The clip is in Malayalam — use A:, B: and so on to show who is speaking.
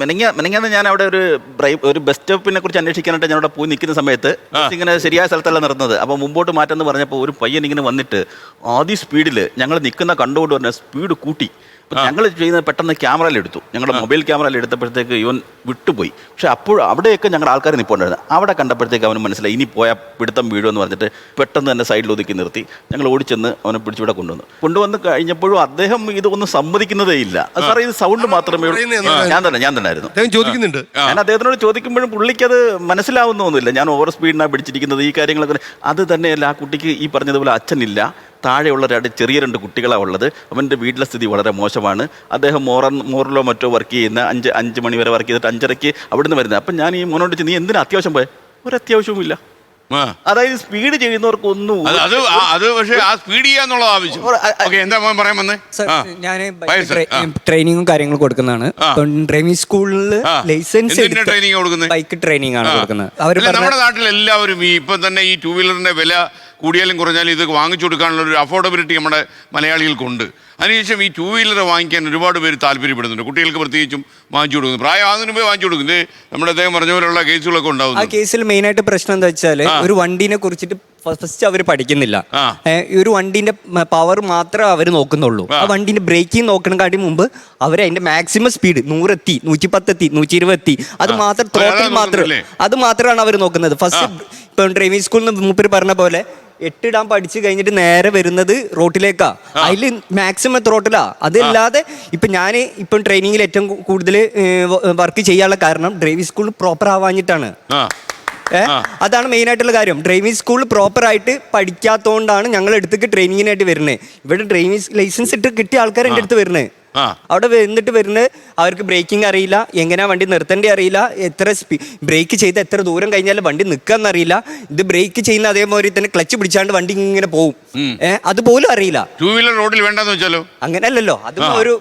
A: മെനങ്ങാന്ന് ഞാൻ അവിടെ ഒരു ബസ് സ്റ്റോപ്പിനെ കുറിച്ച് അന്വേഷിക്കാനായിട്ട് ഞാൻ അവിടെ പോയി നിൽക്കുന്ന സമയത്ത് ഇങ്ങനെ ശരിയായ സ്ഥലത്തല്ല നിർത്തുന്നത്. അപ്പോൾ മുമ്പോട്ട് മാറ്റെന്ന് പറഞ്ഞപ്പോൾ ഒരു പയ്യൻ ഇങ്ങനെ വന്നിട്ട് ആദ്യ സ്പീഡിൽ ഞങ്ങൾ നിൽക്കുന്ന കണ്ടുകൊണ്ട് പറഞ്ഞ സ്പീഡ് കൂട്ടി. ഞങ്ങൾ ചെയ്യുന്നത് പെട്ടെന്ന് ക്യാമറയിൽ എടുത്തു. ഞങ്ങളുടെ മൊബൈൽ ക്യാമറയിൽ എടുത്തപ്പോഴത്തേക്ക് ഇവൻ വിട്ടുപോയി. പക്ഷെ അപ്പോൾ അവിടെയൊക്കെ ഞങ്ങൾ ആൾക്കാർ നിൽപ്പുണ്ടായിരുന്നു. അവിടെ കണ്ടപ്പോഴത്തേക്ക് അവന് മനസ്സിലായി ഇനി പോയാൽ പിടുത്തം വീഴുമെന്ന് പറഞ്ഞിട്ട് പെട്ടെന്ന് തന്നെ സൈഡിൽ ഒതുക്കി നിർത്തി. ഞങ്ങൾ ഓടിച്ചെന്ന് അവനെ പിടിച്ചിവിടെ കൊണ്ടുവന്ന് കഴിഞ്ഞപ്പോഴും അദ്ദേഹം ഇതൊന്നും സമ്മതിക്കുന്നതേ ഇല്ല. സാറേ ഇത് സൗണ്ട് മാത്രമേ ഉള്ളൂ. ഞാൻ തന്നെ ആയിരുന്നു ചോദിക്കുന്നുണ്ട്. ഞാൻ അദ്ദേഹത്തിനോട് ചോദിക്കുമ്പോഴും പുള്ളിക്ക് അത് മനസ്സിലാവുന്നൊന്നുമില്ല. ഞാൻ ഓവർ സ്പീഡിനാണ് പിടിച്ചിരിക്കുന്നത്, ഈ കാര്യങ്ങളൊക്കെ. അത് തന്നെയല്ല, ആ കുട്ടിക്ക് ഈ പറഞ്ഞതുപോലെ അച്ഛനില്ല, താഴെയുള്ള ചെറിയ 2 കുട്ടികളാണ് ഉള്ളത്. അവൻ്റെ വീട്ടിലെ സ്ഥിതി വളരെ മോശമാണ്. അദ്ദേഹം മോറിലോ മറ്റോ വർക്ക് ചെയ്യുന്ന 5 മണി വരെ വർക്ക് ചെയ്തിട്ട് 5:30 അവിടുന്ന് വരുന്നത്. അപ്പം ഞാൻ ഈ മോനോട് നീ എന്തിനാ അത്യാവശ്യം പോയ? ഒരു അത്യാവശ്യവുമില്ല. അതായത് സ്പീഡ് ചെയ്യുന്നവർക്കൊന്നും
B: ഞാൻ ട്രെയിനിങ്ങും കാര്യങ്ങളും കൊടുക്കുന്നതാണ്. ഡ്രൈവിംഗ് സ്കൂളിൽ ലൈസൻസ് ബൈക്ക് ട്രെയിനിങ് ആണ് കൊടുക്കുന്നത്.
C: നമ്മുടെ നാട്ടിൽ എല്ലാവരും ഇപ്പൊ തന്നെ ഈ 2 വീലറിന്റെ വില കൂടിയാലും കുറഞ്ഞാലും ഇത് വാങ്ങിച്ചു കൊടുക്കാനുള്ള ഒരു അഫോർഡബിലിറ്റി നമ്മുടെ മലയാളികൾക്കുണ്ട്. അതിനുശേഷം ഈ 2 വീലർ വാങ്ങിക്കാൻ ഒരുപാട് പേര് താല്പര്യപ്പെടുന്നുണ്ട്. കുട്ടികൾക്ക് പ്രത്യേകിച്ചും വാങ്ങിച്ചു കൊടുക്കുന്നു. പ്രായം ആകുന്നതിന് മുമ്പേ വാങ്ങിച്ചു കൊടുക്കുന്നത് നമ്മുടെ അദ്ദേഹം പറഞ്ഞ പോലുള്ള കേസുകളൊക്കെ ഉണ്ടാവും.
B: ആ കേസിൽ മെയിനായിട്ട് പ്രശ്നം എന്താ വെച്ചാൽ ഒരു വണ്ടീനെ കുറിച്ചിട്ട് ഫസ്റ്റ് അവർ പഠിക്കുന്നില്ല. ഒരു വണ്ടീന്റെ പവർ മാത്രമേ അവർ നോക്കുന്നുള്ളൂ. ആ വണ്ടീന്റെ ബ്രേക്കിംഗ് നോക്കണക്കാട്ടി മുമ്പ് അവർ അതിന്റെ മാക്സിമം സ്പീഡ് 100 എത്തി, 110 എത്തി, 120 എത്തി, അത് മാത്രം അത് മാത്രമാണ് അവർ നോക്കുന്നത്. ഫസ്റ്റ് ഇപ്പം ഡ്രൈവിംഗ് സ്കൂളിൽ നിന്ന് മൂപ്പര് പറഞ്ഞ പോലെ 8 ഇടാൻ പഠിച്ചു കഴിഞ്ഞിട്ട് നേരെ വരുന്നത് റോട്ടിലേക്കാ. അതിൽ മാക്സിമം ത്രോട്ടിലാ. അതല്ലാതെ ഇപ്പം ട്രെയിനിങ്ങിൽ ഏറ്റവും കൂടുതൽ വർക്ക് ചെയ്യാനുള്ള കാരണം ഡ്രൈവിംഗ് സ്കൂൾ പ്രോപ്പർ ആവാഞ്ഞിട്ടാണ്. അതാണ് മെയിൻ ആയിട്ടുള്ള കാര്യം. ഡ്രൈവിംഗ് സ്കൂൾ പ്രോപ്പർ ആയിട്ട് പഠിക്കാത്തതുകൊണ്ടാണ് ഞങ്ങൾ അടുത്തേക്ക് ട്രെയിനിങ്ങിനായിട്ട് വരുന്നത്. ഇവിടെ ഡ്രൈവിംഗ് ലൈസൻസ് ഇട്ട് കിട്ടിയ ആൾക്കാർ എൻ്റെ അടുത്ത് വരുന്നത്. അവിടെ വന്നിട്ട് വരുന്നത് അവർക്ക് ബ്രേക്കിംഗ് അറിയില്ല, എങ്ങനെയാ വണ്ടി നിർത്തേണ്ടി അറിയില്ല, എത്ര ബ്രേക്ക് ചെയ്ത് എത്ര ദൂരം കഴിഞ്ഞാലും വണ്ടി നിൽക്കാന്ന് അറിയില്ല. ഇത് ബ്രേക്ക് ചെയ്യുന്ന അതേപോലെ തന്നെ ക്ലച്ച് പിടിച്ചാണ്ട് വണ്ടി ഇങ്ങനെ പോകും. അതുപോലും അറിയില്ല.
C: 2 വീലർ റോഡിൽ വേണ്ടെന്ന് വെച്ചാലോ?
B: അങ്ങനെയല്ലല്ലോ. അതും ഒരു